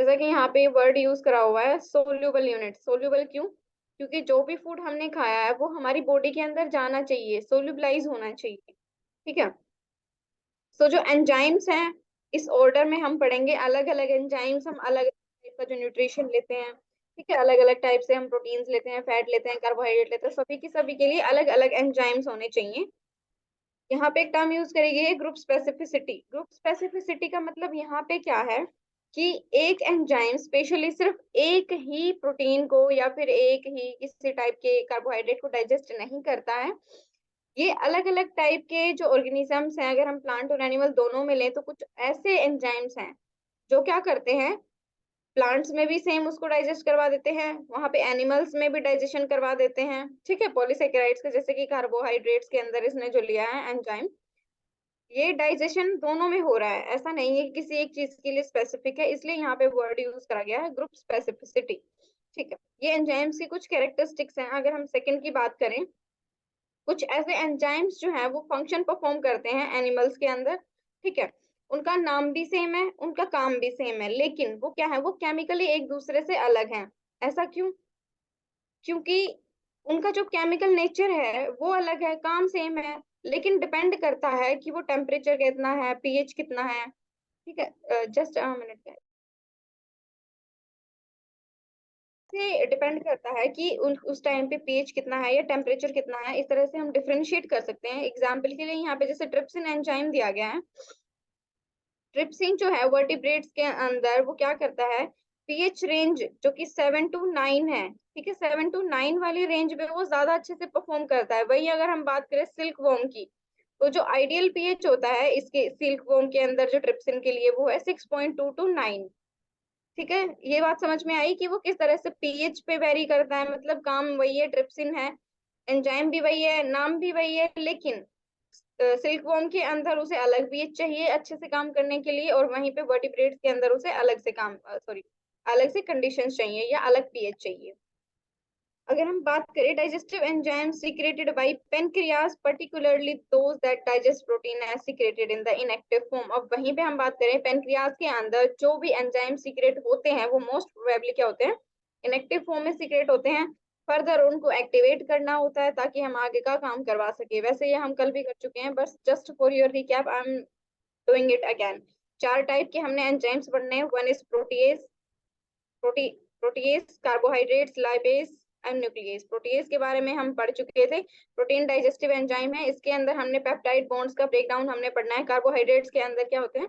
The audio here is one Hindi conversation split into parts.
जैसा कि यहाँ पे वर्ड यूज करा हुआ है सोल्यूबल यूनिट। सोल्यूबल क्यों? क्योंकि जो भी फूड हमने खाया है वो हमारी बॉडी के अंदर जाना चाहिए, सोल्यूबलाइज होना चाहिए। ठीक है। सो जो एंजाइम्स हैं, इस ऑर्डर में हम पढ़ेंगे। अलग अलग एंजाइम्स, हम अलग अलग टाइप का जो न्यूट्रिशन लेते हैं, ठीक है, अलग अलग टाइप से हम प्रोटीन्स लेते हैं, फैट लेते हैं, कार्बोहाइड्रेट लेते हैं, सभी के लिए अलग अलग एंजाइम्स होने चाहिए। यहाँ पे एक टर्म यूज करेंगे ग्रुप स्पेसिफिसिटी। ग्रुप स्पेसिफिसिटी का मतलब यहाँ पे क्या है कि एक एंजाइम स्पेशली सिर्फ एक ही प्रोटीन को या फिर एक ही किसी टाइप के कार्बोहाइड्रेट को डाइजेस्ट नहीं करता है। ये अलग अलग टाइप के जो ऑर्गेनिजम्स हैं, अगर हम प्लांट और एनिमल दोनों में लें तो कुछ ऐसे एंजाइम्स हैं जो क्या करते हैं, प्लांट्स में भी सेम उसको डाइजेस्ट करवा देते हैं, वहां पे एनिमल्स में भी डाइजेशन करवा देते हैं। ठीक है, पॉलीसेकेराइड्स के, जैसे कि कार्बोहाइड्रेट्स के अंदर इसने जो लिया है एंजाइम, ये डाइजेशन दोनों में हो रहा है। ऐसा नहीं है कि किसी एक चीज के लिए स्पेसिफिक है, इसलिए यहाँ पे वर्ड यूज करा गया है ग्रुप स्पेसिफिसिटी। ठीक है, ये एंजाइम्स की कुछ कैरेक्टरिस्टिक्स हैं। अगर हम सेकंड की बात करें, कुछ ऐसे एंजाइम्स जो हैं वो फंक्शन परफॉर्म करते हैं एनिमल्स के अंदर। ठीक है, उनका नाम भी सेम है, उनका काम भी सेम है, लेकिन वो क्या है, वो केमिकली एक दूसरे से अलग हैं। ऐसा क्यों? क्योंकि उनका जो केमिकल नेचर है वो अलग है, काम सेम है, लेकिन डिपेंड करता है कि वो टेम्परेचर कितना है, पीएच कितना है। ठीक है, जस्ट अ मिनट, से डिपेंड करता है कि उस टाइम पे पीएच कितना है या टेम्परेचर कितना है। इस तरह से हम डिफरेंशिएट कर सकते हैं। एग्जाम्पल के लिए यहाँ पे जैसे ट्रिप्सिन एंजाइम दिया गया है। ट्रिप्सिन जो है वर्टिब्रेट्स के अंदर वो क्या करता है, पीएच रेंज जो कि 7 to 9 है, ठीक है, 7 to 9 वाली रेंज में वो ज्यादा अच्छे से परफॉर्म करता है। वही अगर हम बात करें सिल्क वॉर्म की, तो जो आइडियल पीएच होता है इसके सिल्क वॉर्म के अंदर जो ट्रिप्सिन के लिए, वो है 6.2 to 9। ठीक है, ये बात समझ में आई कि वो किस तरह से पीएच पे वेरी करता है। मतलब काम वही है, ट्रिप्सिन है, एंजाइम भी वही है, नाम भी वही है, लेकिन सिल्क वॉर्म के अंदर उसे अलग पीएच चाहिए अच्छे से काम करने के लिए, और वहीं पे वर्टिब्रेट्स के अंदर उसे अलग से काम सॉरी अलग से कंडीशंस चाहिए या अलग पीएच चाहिए। अगर हम बात करें digestive enzymes secreted by pancreas, particularly those that digest protein as secreted in the inactive form. अब वहीं पे हम बात करें पेनक्रियाज के अंदर जो भी एंजाइम सीक्रेट होते हैं वो मोस्ट प्रोबेबली क्या होते हैं, इनएक्टिव फॉर्म में सीक्रेट होते हैं। फर्दर उनको एक्टिवेट करना होता है ताकि हम आगे का काम करवा सके। वैसे ये हम कल भी कर चुके हैं, बस just for your recap I am doing it again. चार टाइप के हमने एंजाइम्स पढ़ने हैं। One is protease, protease, carbohydrates, lipase and nucleus. Protease के बारे में हम पढ़ चुके थे, प्रोटीन डाइजेस्टिव एंजाइम है। इसके अंदर हमने पेप्टाइड बॉन्ड्स का ब्रेकडाउन हमने पढ़ना है। कार्बोहाइड्रेट्स के अंदर क्या होते हैं,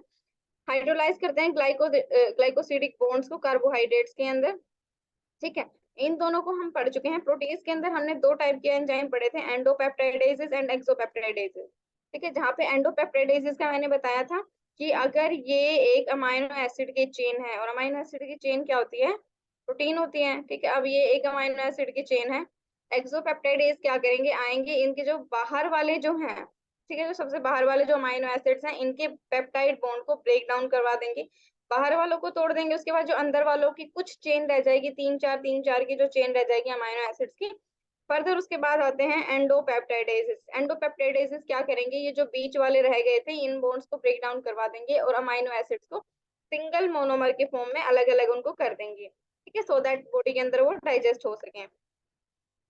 हाइड्रोलाइज करते हैं ग्लाइकोसिडिक बॉन्ड्स को कार्बोहाइड्रेट्स के अंदर। ठीक है, इन दोनों को हम पढ़ चुके हैं। प्रोटीज के अंदर हमने दो टाइप के एंजाइम पढ़े थे, एंडोपेप्टाइडेजेस एंड एक्सोपेप्टाइडेजेस। ठीक है, जहाँ पे एंडोपेप्टाइडेजेस का मैंने बताया था कि अगर ये एक अमाइनो एसिड की चेन है, और अमाइनो एसिड की चेन क्या होती है, प्रोटीन होती है। ठीक है, अब ये एक अमाइनो एसिड की चेन है। एक्सोपेप्टाइडेज क्या करेंगे, आएंगे इनके जो बाहर वाले जो हैं, ठीक है, जो सबसे बाहर वाले जो अमाइनो एसिड्स हैं, इनके पेप्टाइड बॉन्ड को ब्रेक डाउन करवा देंगे, बाहर वालों को तोड़ देंगे। उसके बाद जो अंदर वालों की कुछ चेन रह जाएगी, तीन चार की जो चेन रह जाएगी अमाइनो एसिड्स की। फर्दर उसके बाद आते हैं एंडोपेप्टाइडेजेस। एंडोपेप्टाइडेजेस क्या करेंगे, ये जो बीच वाले रह गए थे इन बॉन्ड्स को ब्रेक डाउन करवा देंगे और अमाइनो एसिड्स को सिंगल मोनोमर के फॉर्म में अलग अलग उनको कर देंगे। ठीक है, सो दैट बॉडी के अंदर वो डाइजेस्ट हो सके।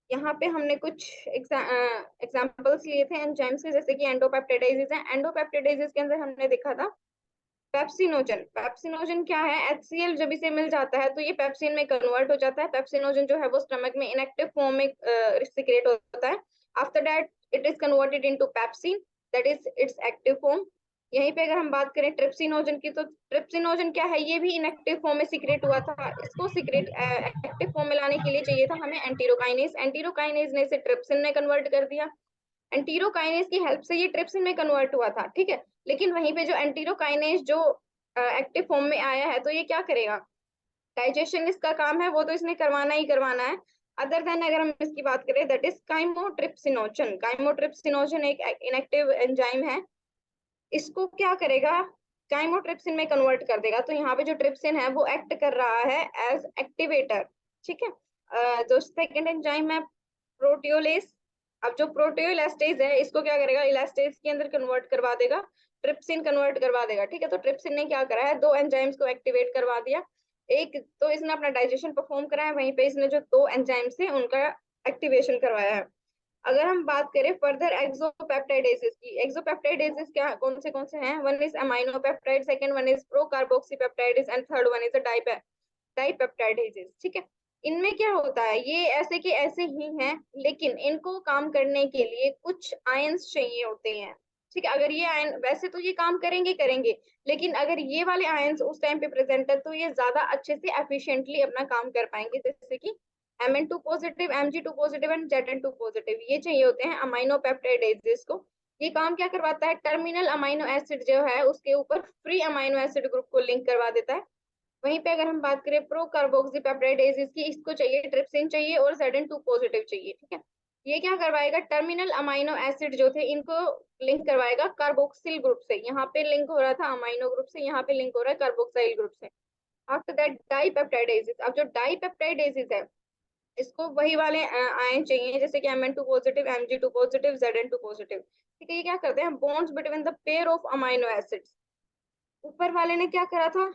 यहाँ पे हमने कुछ एग्जाम्पल्स लिए थे एंजाइम्स के, जैसे कि एंडोपेप्टाइडेजेस है। एंडोपेप्टाइडेजेस के अंदर हमने देखा था पेप्सिनोजन। पेप्सिनोजन क्या है, HCl जब इसे मिल जाता है तो ये पेप्सिन में कन्वर्ट हो जाता है। पेप्सिनोजन जो है वो स्टमक में इनएक्टिव फॉर्म में सिक्रेट होता है। After that it is converted into pepsin, that is it's active form. यहीं पे अगर हम बात करें ट्रिप्सिनोजन की, तो ट्रिप्सिनोजन क्या है, ये भी इनएक्टिव फॉर्म में सिक्रेट हुआ था। इसको सिक्रेट एक्टिव फॉर्म में लाने के लिए चाहिए था हमें एंटीरोकाइनेज। एंटीरोकाइनेज ने इसे ट्रिप्सिन में कन्वर्ट कर दिया। एंटीरोकाइनेज की हेल्प से ये ट्रिप्सिन में कन्वर्ट हुआ था। ठीक है, लेकिन वहीं पे जो एंटीरोकाइनेज जो एक्टिव फॉर्म में आया है, तो ये क्या करेगा, डाइजेशन इसका काम है, वो तो इसने करवाना ही करवाना है। अदर देन अगर हम इसकी बात करें, दैट इज काइमोट्रिप्सिनोजन। काइमोट्रिप्सिनोजन एक इनएक्टिव एंजाइम है, इसको क्या करेगा, काइमोट्रिप्सिन में कन्वर्ट कर देगा। तो यहाँ पे जो ट्रिप्सिन है वो एक्ट कर रहा है एज एक्टिवेटर। ठीक है, जो सेकेंड एंजाइम है प्रोटियोलेस। अब जो प्रोटियो इलास्टेज है इसको क्या करेगा, इलास्टेज के अंदर कन्वर्ट करवा देगा, ट्रिप्सिन कन्वर्ट करवा देगा। ठीक है, तो ट्रिप्सिन ने क्या करा है, दो एंजाइम्स को एक्टिवेट करवा दिया। एक तो इसने अपना डाइजेशन परफॉर्म करा है, वहीं पे इसने जो दो एंजाइम्स थे उनका एक्टिवेशन करवाया है। अगर हम बात करें फर्दर एक्सोपेप्टाइडेजेस की, एक्सोपेप्टाइडेजेस क्या कौन से हैं? One is amino peptide, second one is pro carboxypeptidase and third one is dipeptidases. ठीक है, इनमें क्या होता है, ये ऐसे के ऐसे ही हैं, लेकिन इनको काम करने के लिए कुछ आयंस चाहिए होते हैं। ठीक है, अगर ये आयन, वैसे तो ये काम करेंगे करेंगे, लेकिन अगर ये वाले आयंस उस टाइम पे प्रेजेंट है तो ये ज्यादा अच्छे से एफिशिएंटली अपना काम कर पाएंगे, जैसे कि Mn2 positive, Mg2 positive and Zn2 positive, ये चाहिए होते हैं अमाइनो पेप्टाइडेजेस को। ये काम क्या करवाता है, टर्मिनल अमाइनो एसिड जो है उसके ऊपर फ्री अमाइनो एसिड ग्रुप को लिंक करवा देता है। वहीं पे अगर हम बात करें प्रो कार्बोक्सीपेप्टाइडेजेस की, इसको चाहिए ट्रिप्सिन चाहिए और Zn2 पॉजिटिव चाहिए। ठीक है, ये क्या करवाएगा, टर्मिनल अमाइनो एसिड जो थे इनको लिंक करवाएगा कार्बोक्सिल ग्रुप से। यहाँ पे लिंक हो रहा था अमाइनो ग्रुप से, यहाँ पे लिंक हो रहा है कार्बोक्साइल ग्रुप से। आफ्टर दैट डाइपेप्टाइडेजेस, अब जो डाइपेप्टाइडेजेस है इसको वही वाले आयन चाहिए, जैसे कि Mn2 positive, Mg2 positive, Zn2 positive. ठीक है, ये क्या करते हैं, bonds between the pair of amino acids. ऊपर वाले ने क्या करा था,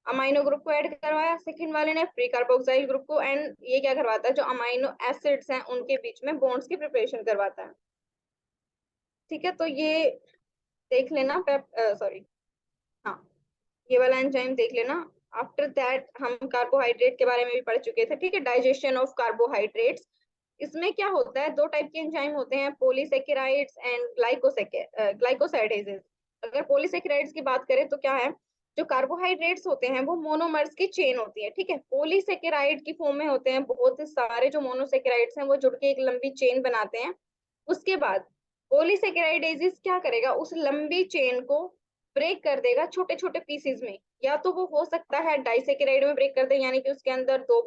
अमाइनो ग्रुप को ऐड करवाया, सेकंड वाले ने फ्री कार्बोक्साइल ग्रुप को, एंड ये क्या करवाता है, जो अमाइनो एसिड्स हैं उनके बीच में बॉन्ड्स की प्रिपरेशन करवाता है। ठीक है, तो ये देख लेना सॉरी, हाँ, ये वाला एंजाइम देख लेना। आफ्टर दैट हम कार्बोहाइड्रेट के बारे में भी पढ़ चुके थे। ठीक है, डाइजेशन ऑफ कार्बोहाइड्रेट्स, इसमें क्या होता है, दो टाइप के एंजाइम होते हैं, पॉलीसेकेराइड्स एंड ग्लाइकोसाइडेजेस। अगर पॉलीसेकेराइड्स की बात करें तो क्या है, जो कार्बोहाइड्रेट्स होते हैं वो मोनोमर्स की चेन होती है। ठीक है, पॉलीसेकेराइड की फॉर्म में होते हैं बहुत सारे, जो मोनोसेकेराइड्स हैं वो जुड़ के एक लंबी चेन बनाते हैं। उसके बाद पॉलीसेकेराइडेजेस क्या करेगा, उस लंबी चेन को ब्रेक कर देगा छोटे छोटे पीसेस में। या तो वो हो सकता है डाइसेकेराइड में ब्रेक कर दे, यानी कि उसके अंदर दो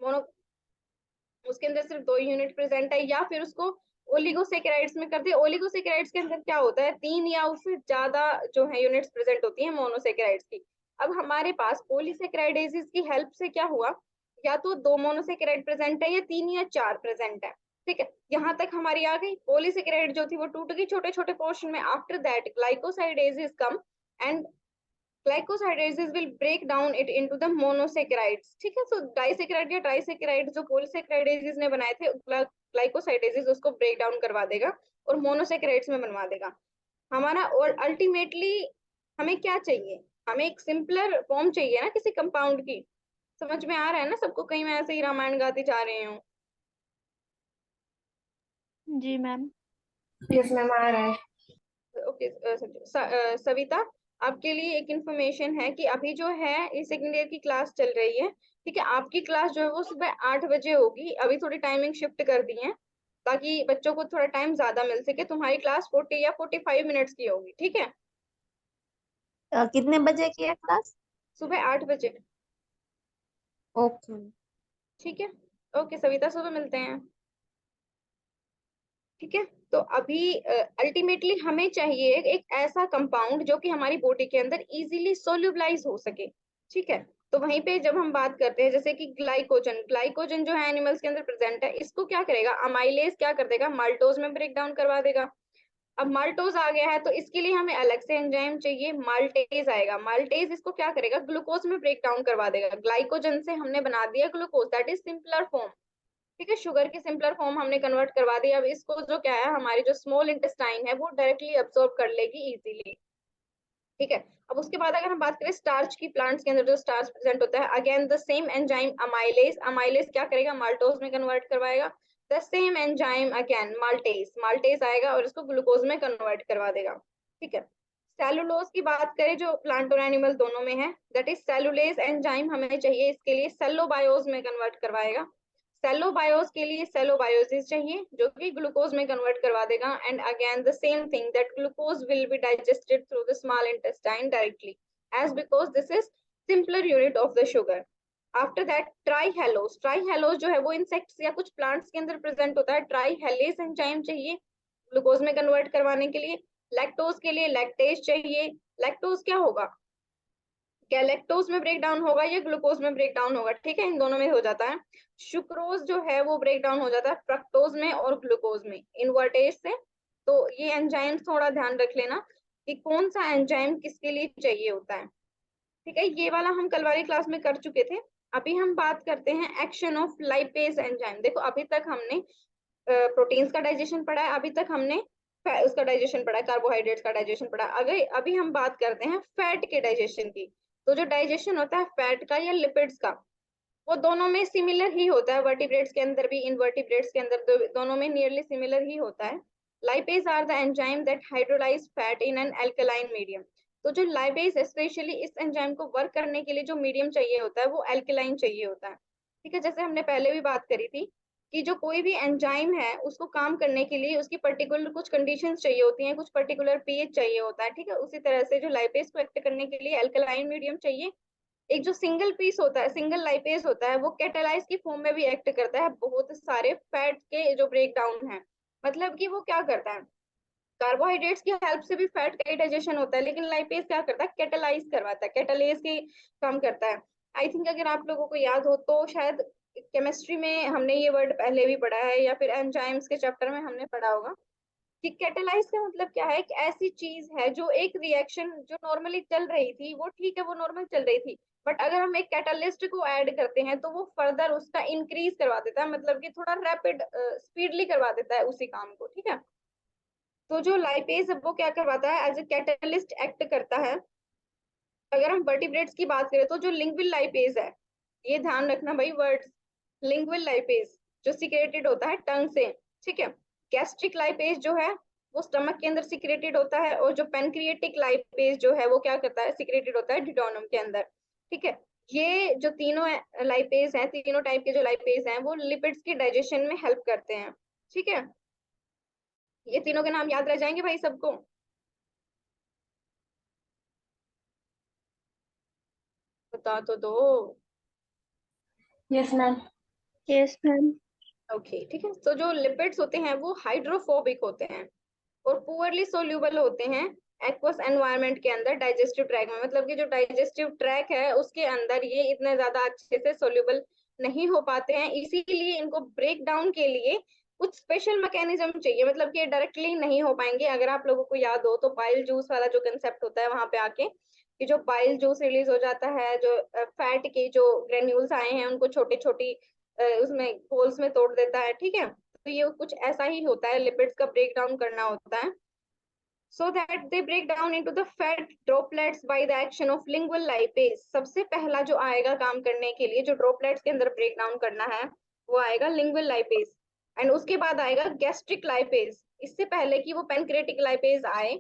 मोनो, उसके अंदर सिर्फ दो यूनिट प्रेजेंट है, या फिर उसको ओलिगोसेकेराइड्स में कर दे। ओलिगोसेकेराइड्स के अंदर क्या होता है, तीन या उससे ज्यादा जो है यूनिट्स प्रेजेंट होती है मोनोसेकेराइड्स की। अब हमारे पास पॉलीसेकेराइडेजेस की हेल्प से क्या हुआ, या तो दो मोनोसेकेराइड प्रेजेंट है या तीन या चार प्रेजेंट है। ठीक है, यहाँ तक हमारी आ गई, पॉलीसेकेराइड जो थी वो टूट गई छोटे छोटे पोर्शन में। After that glycosidases come and glycosidases will break down it into the monosaccharides. ठीक है, सो डाइसेकेराइड या ट्राइसेकेराइड जो पॉलीसेकेराइडेजेस ने बनाए थे, ग्लाइकोसाइडेजेस उसको ब्रेक डाउन करवा देगा और मोनोसेकेराइड्स में बनवा देगा हमारा। और अल्टीमेटली हमें क्या चाहिए, हमें एक सिंपलर फॉर्म चाहिए ना किसी कंपाउंड की। समझ में आ रहा है ना सबको, कहीं मैं ऐसे ही रामायण गाती जा रही हूँ? जी मैम। यस मैम, आ रहा है। ओके, सविता, आपके लिए एक इंफॉर्मेशन है कि अभी जो है ये सेकेंड ईयर की क्लास चल रही है। ठीक है, आपकी क्लास जो है वो सुबह 8 बजे होगी, अभी थोड़ी टाइमिंग शिफ्ट कर दी है ताकि बच्चों को थोड़ा टाइम ज्यादा मिल सके। तुम्हारी क्लास 40 या 45 मिनट्स की होगी। ठीक है, कितने बजे की है क्लास? सुबह 8 बजे। ओके। ठीक है, ओके सविता, सुबह मिलते हैं। ठीक है, तो अभी अल्टीमेटली हमें चाहिए एक ऐसा कंपाउंड जो कि हमारी बॉडी के अंदर इजीली सोल्यूबलाइज हो सके। ठीक है, तो वहीं पे जब हम बात करते हैं जैसे कि ग्लाइकोजन, ग्लाइकोजन जो है एनिमल्स के अंदर प्रेजेंट है, इसको क्या करेगा, अमाइलेज क्या कर देगा, माल्टोज में ब्रेक डाउन करवा देगा। अब माल्टोज आ गया है तो इसके लिए हमें अलग से एंजाइम चाहिए, माल्टेज आएगा। माल्टेज इसको क्या करेगा, ग्लूकोज में ब्रेक डाउन करवा देगा। ग्लाइकोजन से हमने बना दिया glucose, that is simpler form. ठीक है, शुगर की सिंपलर फॉर्म हमने कन्वर्ट करवा दी। अब इसको जो क्या है, हमारी जो स्मॉल इंटेस्टाइन है वो डायरेक्टली अब्सॉर्ब कर लेगी इजीली। ठीक है, अब उसके बाद अगर हम बात करें स्टार्च की, प्लांट्स के अंदर जो स्टार्च प्रेजेंट होता है, again the same enzyme amylase, amylase क्या करेगा, माल्टोज में कन्वर्ट करवाएगा। The same enzyme again maltase, maltase आएगा और इसको ग्लूकोज में कन्वर्ट करवा देगा। ठीक है, सेलुलोज की बात करें जो प्लांट और एनिमल दोनों में है, दैट इज सेलुलेज एंजाइम हमें चाहिए, इसके लिए सेलोबायोज में कन्वर्ट करवाएगा। सेलोबायोस के लिए सेलोबायोसिस चाहिए जो कि ग्लूकोज में कन्वर्ट करवा देगा। And again the same thing, that glucose will be digested through the small intestine directly, as because this is simpler unit of the sugar. After that trehalose, trehalose जो है वो इंसेक्ट्स या कुछ प्लांट्स के अंदर प्रेजेंट होता है। ट्राईहेलेज एंजाइम चाहिए ग्लूकोज में कन्वर्ट करवाने के लिए। लैक्टोज के लिए लैक्टेज चाहिए। लैक्टोज क्या होगा, क्या लैक्टोज में ब्रेक डाउन होगा या ग्लूकोज में ब्रेक डाउन होगा? ठीक है, इन दोनों में हो जाता है। सुक्रोज जो है वो ब्रेक डाउन हो जाता है फ्रक्टोज में और ग्लूकोज में, इनवर्टेज से। तो ये एंजाइम थोड़ा ध्यान रख लेना कि कौन सा एंजाइम किसके लिए चाहिए होता है। ठीक है, ये वाला हम कल वाली क्लास में कर चुके थे। अभी हम बात करते हैं एक्शन ऑफ लाइपेज एंजाइम। देखो अभी तक हमने प्रोटीन्स का डाइजेशन पढ़ा है, अभी तक हमने उसका डाइजेशन पढ़ा है, कार्बोहाइड्रेट्स का डाइजेशन पढ़ा। अगर अभी हम बात करते हैं फैट के डाइजेशन की, तो जो डाइजेशन होता है फैट का या लिपिड्स का, वो दोनों में सिमिलर ही होता है। वर्टिब्रेट्स के अंदर भी, इनवर्टिब्रेट्स के अंदर दोनों में नियरली सिमिलर ही होता है। Lipase are the enzyme that hydrolyse fat in an alkaline medium. तो जो लाइपेज स्पेशली इस एंजाइम को वर्क करने के लिए जो मीडियम चाहिए होता है वो एल्कलाइन चाहिए होता है। ठीक है, जैसे हमने पहले भी बात करी थी कि जो कोई भी एंजाइम है उसको काम करने के लिए उसकी पर्टिकुलर कुछ कंडीशंस चाहिए होती हैं, कुछ पर्टिकुलर पीएच चाहिए होता है। ठीक है, उसी तरह से जो लाइपेज को एक्ट करने के लिए एल्कलाइन मीडियम चाहिए। एक जो सिंगल पीस होता है, सिंगल लाइपेज होता है, वो कैटालाइज की फॉर्म में भी एक्ट करता है बहुत सारे फैट के जो ब्रेक डाउन है। मतलब कि वो क्या करता है, कार्बोहाइड्रेट्स की हेल्प से भी फैट का डाइजेशन होता है, लेकिन लाइपेज क्या करता है, कैटालाइज करवाता है, कैटालेज की काम करता है। आई थिंक अगर आप लोगों को याद हो तो शायद केमिस्ट्री में हमने ये वर्ड पहले भी पढ़ा है, या फिर एंजाइम्स के चैप्टर में हमने पढ़ा होगा कि कैटालाइज का मतलब क्या है। एक ऐसी चीज है जो एक रिएक्शन जो नॉर्मली चल रही थी, वो ठीक है, वो नॉर्मल चल रही थी, बट अगर हम एक कैटालिस्ट को ऐड करते हैं तो वो फर्दर उसका इंक्रीज करवा देता है, मतलब कि थोड़ा रैपिड स्पीडली करवा देता है उसी काम को। ठीक है, तो जो लाइपेज है वो क्या करवाता है, एज ए कैटालिस्ट एक्ट करता है। अगर हम वर्टिब्रेट्स की बात करें तो जो लिंगुअल लाइपेज है, ये ध्यान रखना भाई वर्ड्स, लिंगुअल लाइपेज जो सिक्रेटेड होता है टंग से। ठीक है, गैस्ट्रिक लाइपेज जो है वो स्टमक के अंदर सिक्रेटेड होता है, और जो पेनक्रिएटिक लाइपेज जो है वो क्या करता है, सिक्रेटेड होता है डिडोनम के अंदर। ठीक है, ये जो तीनों लाइपेज हैं, तीनों टाइप के जो लाइपेज हैं, वो लिपिड्स के डाइजेशन में हेल्प करते हैं। ठीक है, ये तीनों के नाम याद रह जाएंगे भाई सबको? बता तो दो। Yes ma'am. Yes ma'am. Okay ठीक है, तो जो लिपिड्स होते हैं वो हाइड्रोफोबिक होते हैं और पुअरली सोल्यूबल होते हैं एक्वस एनवायरनमेंट के अंदर डाइजेस्टिव ट्रैक में। मतलब कि जो डाइजेस्टिव ट्रैक है उसके अंदर ये इतने ज्यादा अच्छे से सोल्यूबल नहीं हो पाते हैं, इसीलिए इनको ब्रेक डाउन के लिए कुछ स्पेशल मैकेनिज्म चाहिए। मतलब कि डायरेक्टली नहीं हो पाएंगे। अगर आप लोगों को याद हो तो बाइल जूस वाला जो कंसेप्ट होता है वहां पे आके कि जो बाइल जूस रिलीज हो जाता है, जो फैट के जो ग्रेन्यूल्स आए हैं उनको छोटी छोटी उसमें होल्स में तोड़ देता है। ठीक है, तो ये कुछ ऐसा ही होता है, लिपिड्स का ब्रेक डाउन करना होता है, so that they break down into the fat droplets by the action of lingual lipase। सबसे पहला जो आएगा काम करने के लिए, जो ड्रॉपलेट्स के अंदर ब्रेक डाउन करना है, वो आएगा lingual lipase, एंड उसके बाद आएगा गैस्ट्रिक लाइपेज। इससे पहले कि वो पेनक्रेटिक लाइपेज आए,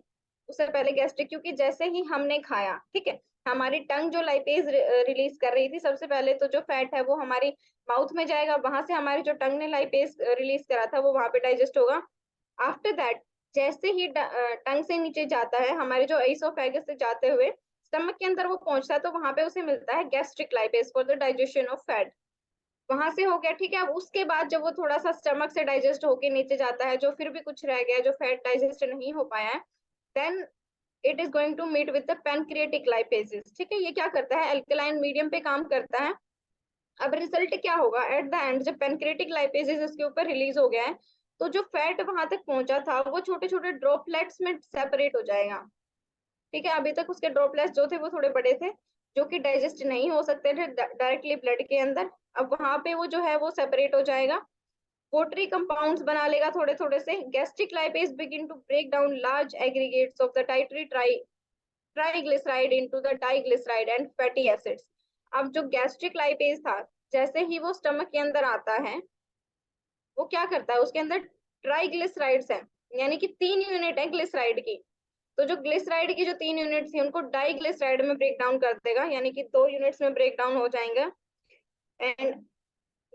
उससे पहले गैस्ट्रिक, क्योंकि जैसे ही हमने खाया, ठीक है, हमारी टंग जो लाइपेज रिलीज कर रही थी, सबसे पहले तो जो फैट है वो हमारी माउथ में जाएगा, वहां से हमारी जो टंग ने लाइपेज रिलीज करा था वो वहां पे डाइजेस्ट होगा। आफ्टर दैट जैसे ही टंग से नीचे जाता है, हमारे जो एसोफेगस से जाते हुए स्टमक के अंदर वो पहुंचता है, तो वहां पे उसे मिलता है gastric lipase for the digestion of fat. वहां से हो गया। ठीक है, अब उसके बाद जब वो थोड़ा सा स्टमक से डाइजेस्ट होके नीचे जाता है, जो फिर भी कुछ रह गया, जो फैट डाइजेस्ट नहीं हो पाया है, then it is going to meet with the pancreatic lipases. ठीक है, ये क्या करता है, एल्कलाइन मीडियम पे काम करता है। अब रिजल्ट क्या होगा एट द एंड, जब पेनक्रेटिक लाइपेजेस इसके ऊपर रिलीज हो गया है, तो जो फैट वहां तक पहुंचा था वो छोटे छोटे ड्रॉपलेट्स में सेपरेट हो जाएगा। ठीक है, अभी तक उसके ड्रॉपलेट्स जो थे वो थोड़े बड़े थे, जो कि डाइजेस्ट नहीं हो सकते थे डायरेक्टली ब्लड के अंदर। अब वहां पे वो जो है वो सेपरेट हो जाएगा, वोटरी कंपाउंड्स बना लेगा थोड़े थोड़े से। Gastric lipase begin to break down large aggregates of the dietary triglyceride into the diglyceride and fatty acids. अब जो गैस्ट्रिक लाइपेज था, जैसे ही वो स्टमक के अंदर आता है, वो क्या करता है, उसके अंदर ट्राइग्लिसराइड्स है, यानी कि 3 यूनिट है ग्लिसराइड की। तो जो ग्लिसराइड की जो 3 यूनिट थी उनको डाइग्लिसराइड में ब्रेक डाउन कर देगा, यानी कि 2 यूनिट्स में ब्रेक डाउन हो जाएंगे। And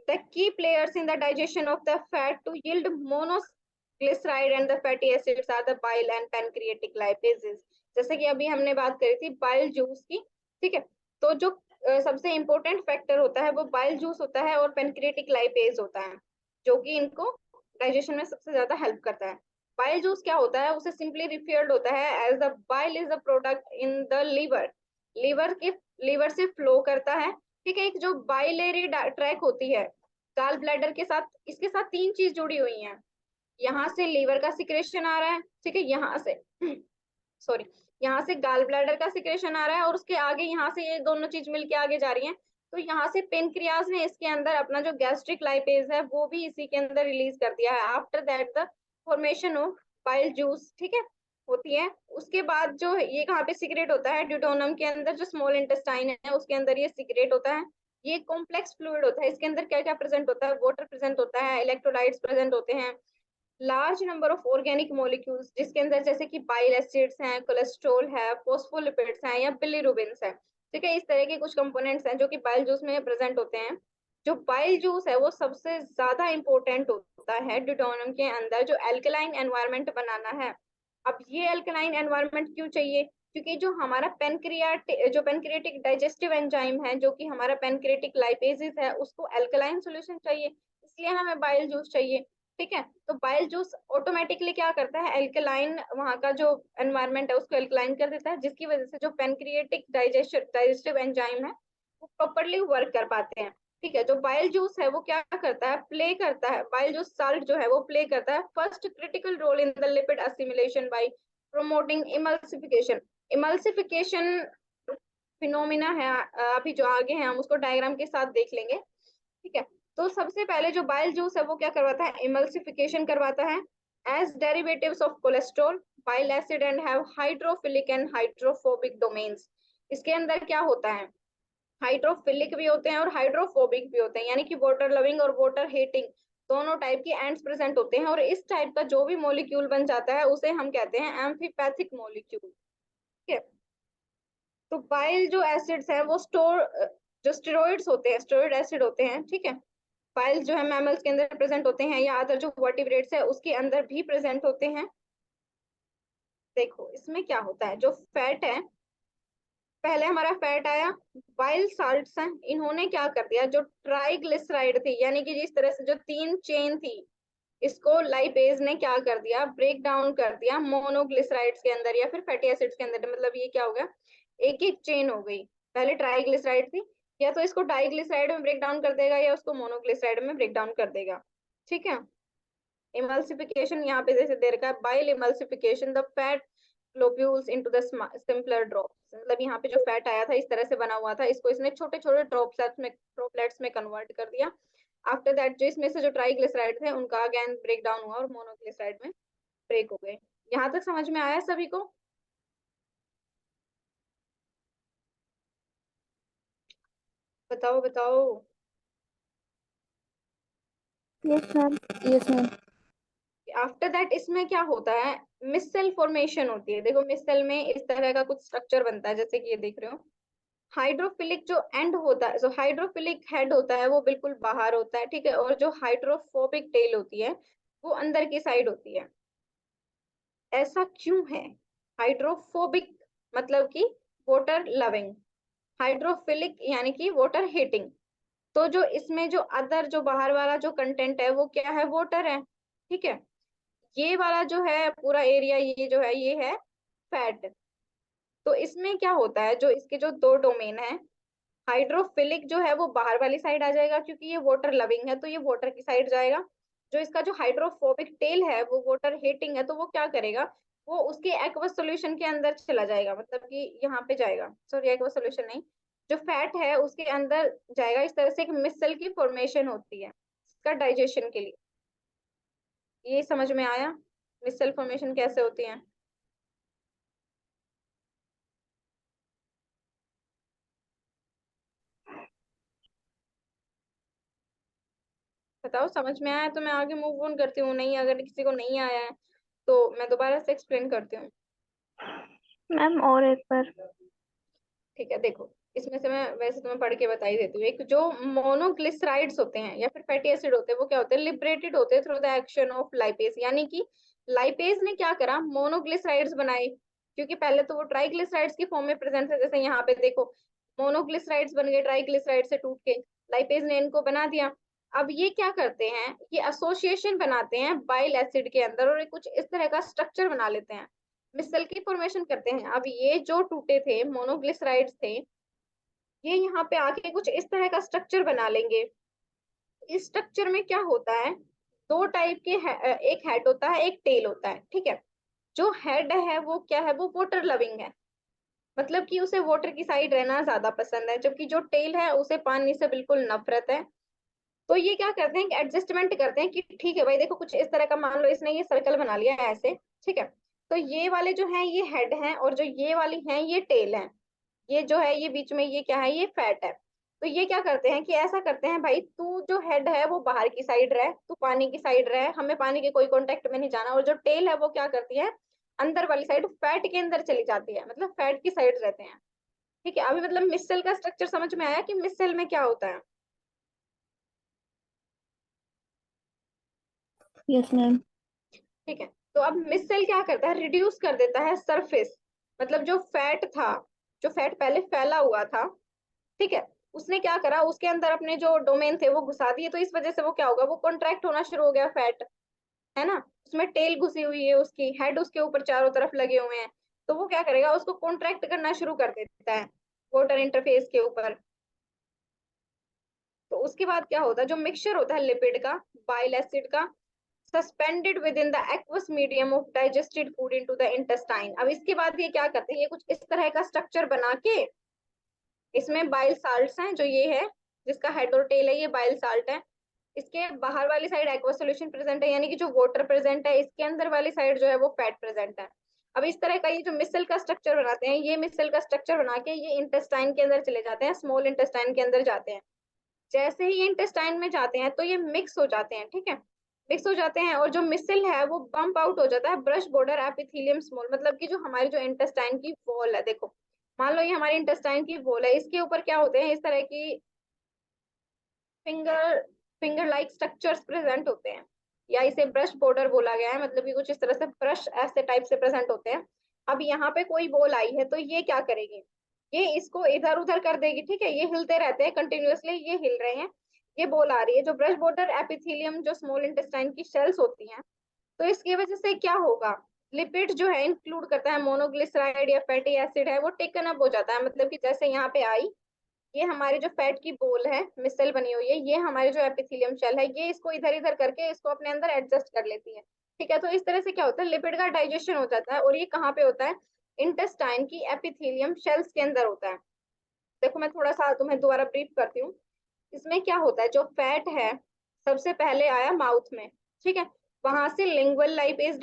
the key players in the digestion of the fat to yield monoglyceride and the fatty acids are the bile and pancreatic lipases. जैसे कि अभी हमने बात करी थी बाइल जूस की। ठीक है, तो जो सबसे इंपॉर्टेंट फैक्टर होता है वो बाइल जूस होता है और पेनक्रिएटिक लाइपेज होता है, जो कि इनको डाइजेशन में सबसे ज्यादा हेल्प करता है। बाइल जूस क्या होता है, उसे सिंपली रिफर्ड होता है as the bile is a product in the liver. Liver से फ्लो करता है। ठीक है, एक जो बाइलेरी ट्रैक होती है गाल ब्लैडर के साथ, इसके साथ 3 चीज जुड़ी हुई हैं। यहाँ से लीवर का सिक्रेशन आ रहा है, ठीक है, यहाँ से सॉरी, यहाँ से गाल ब्लैडर का सिक्रेशन आ रहा है और उसके आगे यहाँ से ये दोनों चीज मिलके आगे जा रही हैं। तो यहाँ से पेनक्रियाज ने इसके अंदर अपना जो गैस्ट्रिक लाइपेज है वो भी इसी के अंदर रिलीज कर दिया है। After that the formation of bile juice, ठीक है, होती है। उसके बाद जो ये कहाँ पे सिक्रेट होता है, ड्यूटोनम के अंदर जो स्मॉल इंटेस्टाइन है उसके अंदर ये सिक्रेट होता है। ये कॉम्प्लेक्स फ्लूइड होता है, इसके अंदर क्या क्या प्रेजेंट होता है, वाटर प्रेजेंट होता है, इलेक्ट्रोलाइट्स प्रेजेंट होते हैं, large number of organic molecules जिसके अंदर जैसे कि बाइल एसिड्स हैं, कोलेस्ट्रॉल है, फोस्फोलिपिड्स हैं या बिलीरुबिन्स है, ठीक है। इस तरह के कुछ कंपोनेंट्स हैं जो कि बाइल जूस में प्रेजेंट होते हैं। जो बाइल जूस है वो सबसे ज्यादा इंपॉर्टेंट होता है ड्यूटोनम के अंदर जो एल्कलाइन एनवायरनमेंट बनाना है। अब ये एल्कलाइन एनवायरनमेंट क्यों चाहिए, क्योंकि जो हमारा पेनक्रियाटिक डाइजेस्टिव एंजाइम है, जो कि हमारा पेनक्रियाटिक लाइपेजेस है, उसको एल्कलाइन सॉल्यूशन चाहिए, इसलिए हमें बाइल जूस चाहिए, ठीक है। तो बाइल जूस ऑटोमेटिकली क्या करता है, एल्कलाइन वहाँ का जो एनवायरनमेंट है उसको एल्कलाइन कर देता है, जिसकी वजह से जो पेनक्रियाटिक डाइजेस्टिव एंजाइम है वो प्रॉपरली वर्क कर पाते हैं, ठीक है। जो बाइल जूस है वो क्या करता है, प्ले करता है, बाइल जूस साल्ट जो है वो प्ले करता है first critical role in the lipid assimilation by promoting emulsification. Emulsification phenomena है, अभी जो आगे है हम उसको डायग्राम के साथ देख लेंगे, ठीक है। तो सबसे पहले जो बाइल जूस है वो क्या करवाता है, इमल्सिफिकेशन करवाता है as derivatives of cholesterol, bile acid and have hydrophilic and hydrophobic domains. इसके अंदर क्या होता है, हाइड्रोफिलिक भी होते हैं और हाइड्रोफोबिक भी होते हैं, यानी कि वाटर लविंग और वाटर हेटिंग दोनों टाइप के एंड्स प्रेजेंट होते हैं। और इस टाइप का जो भी मॉलिक्यूल बन जाता है उसे हम कहते हैं एम्फीपैथिक मॉलिक्यूल, ठीक है। तो बाइल जो एसिड्स हैं वो जो स्टेरॉइड्स होते हैं, स्टेरॉइड एसिड होते हैं, ठीक है। बाइल जो है मैमल्स के अंदर प्रेजेंट होते हैं या अदर जो वर्टिब्रेट्स है उसके अंदर भी प्रेजेंट होते हैं। देखो इसमें क्या होता है, जो फैट है, पहले हमारा फैट आया, बाइल साल्ट्स हैं, इन्होंने क्या कर दिया, जो ट्राइग्लिसराइड थी यानी कि जिस तरह से जो तीन चेन थी, इसको लाइपेज ने क्या कर दिया, ब्रेक डाउन कर दिया मोनोग्लिसराइड्स के अंदर या फिर फैटी एसिड्स के अंदर। मतलब ये क्या हो गया, एक एक चेन हो गई, पहले ट्राइग्लिसराइड थी, या तो इसको डाइग्लिसराइड में ब्रेक डाउन कर देगा या उसको मोनोग्लिसराइड में ब्रेक डाउन कर देगा, ठीक है। इमल्सिफिकेशन यहाँ पे जैसे दे रखा है, bile emulsification the fat globules into the simpler drops. मतलब यहाँ पे जो फैट आया था इस तरह से बना हुआ था, इसको इसने छोटे छोटे ड्रॉपलेट्स में कन्वर्ट कर दिया। आफ्टर दैट जो इसमें से जो ट्राइग्लिसराइड थे उनका अगेन ब्रेक डाउन हुआ और मोनोग्लिसराइड में ब्रेक हो गए। यहाँ तक समझ में आया सभी को? बताओ बताओ। Yes ma'am. Yes ma'am. After that इसमें क्या होता है, मिसल फॉर्मेशन होती है। देखो मिसल में इस तरह का कुछ स्ट्रक्चर बनता है जैसे कि ये देख रहे हो। हाइड्रोफिलिक जो एंड होता है, जो हाइड्रोफिलिक हेड होता है वो बिल्कुल बाहर होता है, ठीक है। और जो हाइड्रोफोबिक टेल होती है वो अंदर की साइड होती है। ऐसा क्यों है, हाइड्रोफोबिक मतलब कि वाटर लविंग, हाइड्रोफिलिक यानी कि वाटर हीटिंग। तो जो इसमें जो अदर जो बाहर वाला जो कंटेंट है वो क्या है, वाटर है, ठीक है। ये वाला जो है पूरा एरिया, ये जो है ये है फैट। तो इसमें क्या होता है, जो इसके जो दो डोमेन है, हाइड्रोफिलिक जो है वो बाहर वाली साइड आ जाएगा क्योंकि ये वाटर लविंग है तो ये वाटर की साइड जाएगा। जो इसका जो हाइड्रोफोबिक टेल है वो वाटर हीटिंग है तो वो क्या करेगा, वो उसके एक्वस सॉल्यूशन के अंदर चला जाएगा, मतलब कि यहाँ पे जाएगा, सॉरी एक्वस सॉल्यूशन नहीं, जो फैट है उसके अंदर जाएगा। इस तरह से एक मिसल की फॉर्मेशन होती है इसका डाइजेशन के लिए। ये समझ में आया मिसल फॉर्मेशन कैसे होती है? बताओ समझ में आया तो मैं आगे मूव ऑन करती हूँ, नहीं अगर किसी को नहीं आया है तो मैं दोबारा से एक्सप्लेन करती हूँ। मैम और एक बार। ठीक है, देखो इसमें से मैं वैसे तुम्हें पढ़ के बता ही देती हूँ। एक जो मोनोग्लिसराइड्स होते हैं या फिर फैटी एसिड होते हैं वो क्या होते हैं, लिबरेटेड होते हैं through the action of lipase, यानी कि लाइपेज ने क्या करा, मोनोग्लिसराइड्स बनाए, क्योंकि पहले तो वो ट्राइग्लिसराइड्स की फॉर्म में प्रेजेंट है। जैसे यहाँ पे देखो मोनोग्लिसराइड्स बन गए ट्राइग्लिसराइड से टूट के, लाइपेज ने इनको बना दिया। अब ये क्या करते हैं, ये एसोसिएशन बनाते हैं बाइल एसिड के अंदर और कुछ इस तरह का स्ट्रक्चर बना लेते हैं, मिसल की फॉर्मेशन करते हैं। अब ये जो टूटे थे मोनोग्लिसराइड्स थे, ये यहाँ पे आके कुछ इस तरह का स्ट्रक्चर बना लेंगे। इस स्ट्रक्चर में क्या होता है, दो टाइप के एक हेड होता है एक टेल होता है, ठीक है। जो हेड है वो क्या है, वो वाटर लविंग है, मतलब कि उसे वाटर की साइड रहना ज्यादा पसंद है, जबकि जो टेल है उसे पानी से बिल्कुल नफरत है। तो ये क्या करते हैं कि एडजस्टमेंट करते हैं कि ठीक है भाई देखो कुछ इस तरह का, मान लो इसने ये सर्कल बना लिया है ऐसे, ठीक है, तो ये वाले जो है ये हेड हैं और जो ये वाली हैं ये टेल है, ये जो है ये बीच में ये क्या है, ये फैट है। तो ये क्या करते हैं कि ऐसा करते हैं भाई तू जो हेड है वो बाहर की साइड रहे, तू पानी की साइड रहे, हमें पानी के कोई कांटेक्ट में नहीं जाना, और जो टेल है वो क्या करती है, अंदर वाली साइड फैट के अंदर चली जाती है, मतलब फैट की साइड रहते हैं। ठीक है, अभी मतलब मिसल का स्ट्रक्चर समझ में आया कि मिसल में क्या होता है। Yes ma'am. ठीक है, तो अब मिसल क्या करता है, रिड्यूस कर देता है सरफेस, मतलब जो फैट था, जो फैट पहले फैला हुआ था, ठीक है, उसने क्या करा, उसके अंदर अपने जो डोमेन थे वो घुसा दिए, तो इस वजह से वो क्या होगा, वो कॉन्ट्रैक्ट होना शुरू हो गया फैट, है ना, उसमें टेल घुसी हुई है, उसकी हेड उसके ऊपर चारों तरफ लगे हुए हैं, तो वो क्या करेगा, उसको कॉन्ट्रैक्ट करना शुरू कर देता है वाटर इंटरफेस के ऊपर। तो उसके बाद क्या होता है, जो मिक्सचर होता है लिपिड का, बाइल एसिड का, suspended with in the aqueous medium of digested food into the intestine. अब इसके बाद ये क्या करते हैं, ये कुछ इस तरह का स्ट्रक्चर बना के, इसमें बाइल साल्ट्स हैं, जो ये है जिसका हेड और टेल है ये बाइल साल्ट है, इसके बाहर वाली साइड एक्वा सॉल्यूशन प्रेजेंट है, यानी कि जो वाटर प्रेजेंट है, इसके अंदर वाली साइड जो है वो फैट प्रेजेंट है। अब इस तरह का ये जो मिसल का स्ट्रक्चर बनाते हैं, ये मिसल का स्ट्रक्चर बना के ये इंटेस्टाइन के अंदर चले जाते हैं, स्मॉल इंटेस्टाइन के अंदर जाते हैं। जैसे ही ये इंटेस्टाइन में जाते हैं तो ये मिक्स हो जाते हैं, ठीक है, मिक्स हो जाते हैं, और जो मिसल है वो बम्प आउट हो जाता है ब्रश बॉर्डर एपिथेलियम स्मॉल, मतलब कि जो हमारी जो इंटेस्टाइन की वॉल है, देखो मान लो ये हमारी इंटेस्टाइन की वॉल है, इसके ऊपर क्या होते हैं, इस तरह की finger finger like structures present होते हैं, या इसे ब्रश बॉर्डर बोला गया है, मतलब कि कुछ इस तरह से ब्रश ऐसे टाइप से प्रेजेंट होते हैं। अब यहाँ पे कोई बॉल आई है तो ये क्या करेगी, ये इसको इधर उधर कर देगी, ठीक है, ये हिलते रहते हैं कंटिन्यूअसली, ये हिल रहे हैं, ये बॉल आ रही है, जो ब्रश बॉर्डर एपिथेलियम जो स्मॉल इंटेस्टाइन की शेल्स होती हैं, तो इसकी वजह से क्या होगा, लिपिड जो है इंक्लूड करता है मोनोग्लिसराइड या फैटी एसिड है वो टेकन अप हो जाता है, मतलब कि जैसे यहाँ पे आई, ये हमारी जो फैट की बोल है, मिसल बनी हुई है, ये हमारी जो एपिथेलियम शेल है, ये इसको इधर इधर करके इसको अपने अंदर एडजस्ट कर लेती है। ठीक है, तो इस तरह से क्या होता है, लिपिड का डाइजेशन हो जाता है, और ये कहाँ पे होता है, इंटेस्टाइन की एपिथेलियम शेल्स के अंदर होता है। देखो मैं थोड़ा सा तुम्हें दोबारा ब्रीफ करती हूँ। इसमें क्या होता है, जो फैट है सबसे पहले आया माउथ में, ठीक है, वहां से लिंगुअल लाइपेज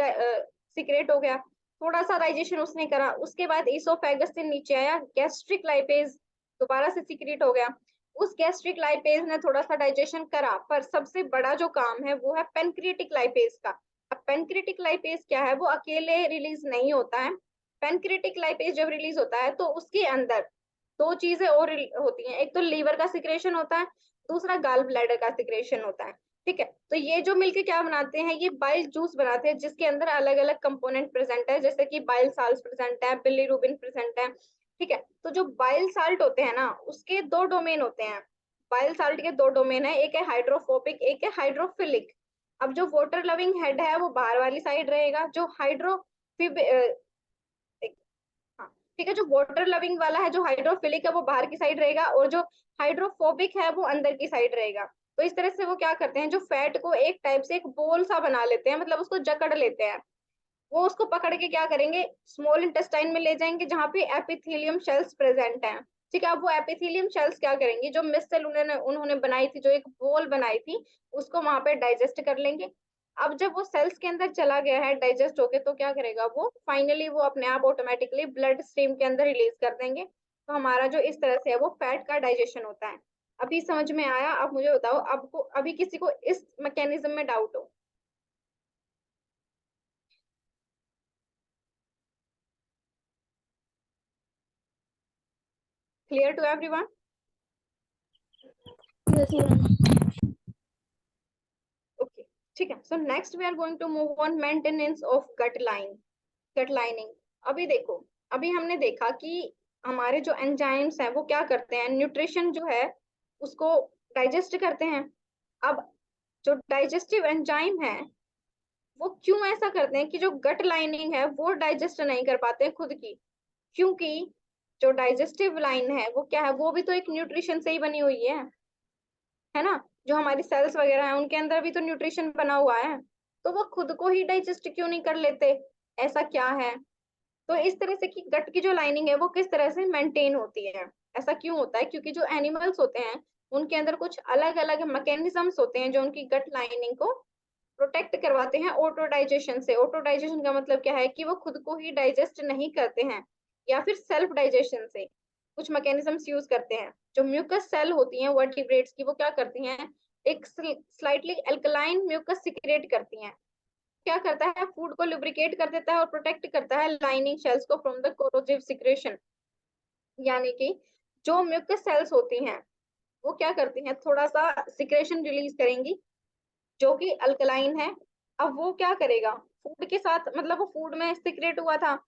सिक्रेट हो गया, थोड़ा सा डाइजेशन उसने करा, उसके बाद इसोफेगस से नीचे आया गैस्ट्रिक लाइपेज, दोबारा से सिक्रेट हो गया, उस गैस्ट्रिक लाइपेज ने थोड़ा सा डाइजेशन करा, पर सबसे बड़ा जो काम है वो है पेनक्रिएटिक लाइपेज का। अब पेनक्रिएटिक लाइपेज क्या है, वो अकेले रिलीज नहीं होता है, पेनक्रिएटिक लाइपेज जब रिलीज होता है तो उसके अंदर दो चीजें और होती हैं, एक तो लीवर का सिक्रेशन होता है, दूसरा गाल ब्लैडर का सिक्रेशन होता है। ठीक है, तो ये जो मिलके क्या बनाते हैं, ये बाइल जूस बनाते हैं, जिसके अंदर अलग अलग कंपोनेंट प्रेजेंट है, जैसे कि बाइल साल्ट प्रेजेंट है, बिलीरुबिन प्रेजेंट है। ठीक है, तो जो बाइल साल्ट होते हैं ना उसके दो डोमेन होते हैं, बाइल साल्ट के दो डोमेन है, एक है हाइड्रोफोबिक, एक है हाइड्रोफिलिक। अब जो वाटर लविंग हेड है वो बाहर वाली साइड रहेगा, जो हाइड्रोफिब हाँ, ठीक है, जो वाटर लविंग वाला है, जो हाइड्रोफिलिक है, वो बाहर की साइड रहेगा, और जो हाइड्रोफोबिक है वो अंदर की साइड रहेगा। तो इस तरह से वो क्या करते हैं, जो फैट को एक टाइप से एक बोल सा बना लेते हैं, मतलब उसको जकड़ लेते हैं, वो उसको पकड़ के क्या करेंगे, स्मॉल इंटेस्टाइन में ले जाएंगे जहाँ पे एपिथेलियम शेल्स प्रेजेंट हैं। ठीक है, अब वो एपिथेलियम शेल्स क्या करेंगे, जो मिसल उन्होंने उन्होंने बनाई थी, जो एक बोल बनाई थी, उसको वहां पे डाइजेस्ट कर लेंगे। अब जब वो सेल्स के अंदर चला गया है डाइजेस्ट होके, तो क्या करेगा, वो फाइनली वो अपने आप ऑटोमेटिकली ब्लड स्ट्रीम के अंदर रिलीज कर देंगे। तो हमारा जो इस तरह से है वो फैट का डाइजेशन होता है। अभी समझ में आया, अब मुझे बताओ, आपको अभी किसी को इस मैकेनिज्म में डाउट हो। Clear to everyone? Yes ma'am. Okay, ठीक है, so next we are going to move on maintenance of gut lining. अभी देखो, अभी हमने देखा कि हमारे जो एंजाइम्स हैं वो क्या करते हैं, न्यूट्रिशन जो है उसको डाइजेस्ट करते हैं। अब जो डाइजेस्टिव एंजाइम है वो क्यों ऐसा करते हैं कि जो गट लाइनिंग है वो डाइजेस्ट नहीं कर पाते खुद की, क्योंकि जो डाइजेस्टिव लाइन है वो क्या है, वो भी तो एक न्यूट्रिशन से ही बनी हुई है ना, जो हमारी सेल्स वगैरह है उनके अंदर भी तो न्यूट्रिशन बना हुआ है, तो वो खुद को ही डाइजेस्ट क्यों नहीं कर लेते। ऐसा क्या है? तो इस तरह से कि गट की जो लाइनिंग है वो किस तरह से मेंटेन होती है। ऐसा क्यों होता है? क्योंकि जो एनिमल्स होते हैं उनके अंदर कुछ अलग अलग मैकेनिज्म्स होते हैं जो उनकी गट लाइनिंग को प्रोटेक्ट करवाते हैं ऑटो डाइजेशन से। ऑटो डाइजेशन का मतलब क्या है? कि वो खुद को ही डाइजेस्ट नहीं करते हैं, या फिर सेल्फ डाइजेशन से कुछ मैकेनिज्म्स यूज करते हैं। जो म्यूकस सेल होती हैं वर्टिब्रेट्स की, वो क्या करती हैं? एक स्लाइटली अल्कलाइन म्यूकस सिक्रेट करती हैं। क्या करता है? फूड को लुब्रिकेट कर देता है और प्रोटेक्ट करता है लाइनिंग शेल्स को फ्रॉम द कोरोसिव सिक्रेशन। यानी कि जो म्यूकस सेल्स होती हैं वो क्या करती हैं? थोड़ा सा सिक्रेशन रिलीज करेंगी जो कि अल्कलाइन है। अब वो क्या करेगा? फूड के साथ, मतलब वो फूड में सिक्रेट हुआ था,